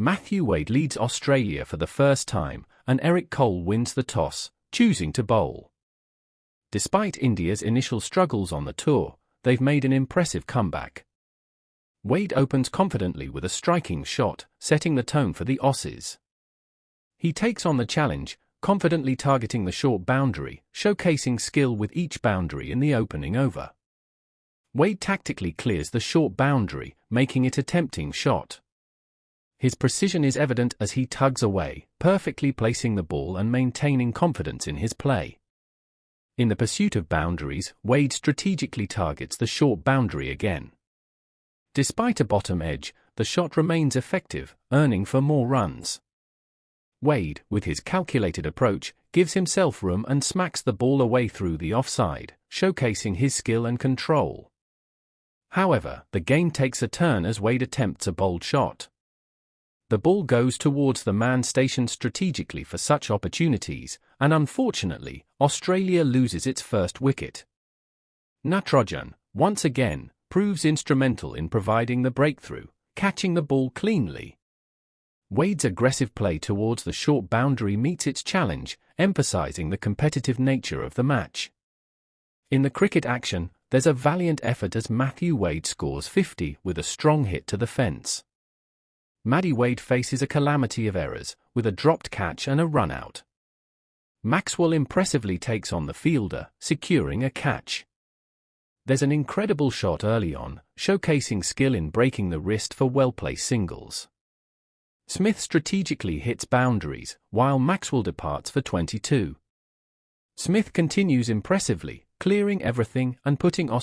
Matthew Wade leads Australia for the first time, and Eric Cole wins the toss, choosing to bowl. Despite India's initial struggles on the tour, they've made an impressive comeback. Wade opens confidently with a striking shot, setting the tone for the Aussies. He takes on the challenge, confidently targeting the short boundary, showcasing skill with each boundary in the opening over. Wade tactically clears the short boundary, making it a tempting shot. His precision is evident as he tugs away, perfectly placing the ball and maintaining confidence in his play. In the pursuit of boundaries, Wade strategically targets the short boundary again. Despite a bottom edge, the shot remains effective, earning for more runs. Wade, with his calculated approach, gives himself room and smacks the ball away through the offside, showcasing his skill and control. However, the game takes a turn as Wade attempts a bold shot. The ball goes towards the man stationed strategically for such opportunities, and unfortunately, Australia loses its first wicket. Natarajan, once again, proves instrumental in providing the breakthrough, catching the ball cleanly. Wade's aggressive play towards the short boundary meets its challenge, emphasizing the competitive nature of the match. In the cricket action, there's a valiant effort as Matthew Wade scores 50 with a strong hit to the fence. Matty Wade faces a calamity of errors, with a dropped catch and a run-out. Maxwell impressively takes on the fielder, securing a catch. There's an incredible shot early on, showcasing skill in breaking the wrist for well-placed singles. Smith strategically hits boundaries, while Maxwell departs for 22. Smith continues impressively, clearing everything and putting Australia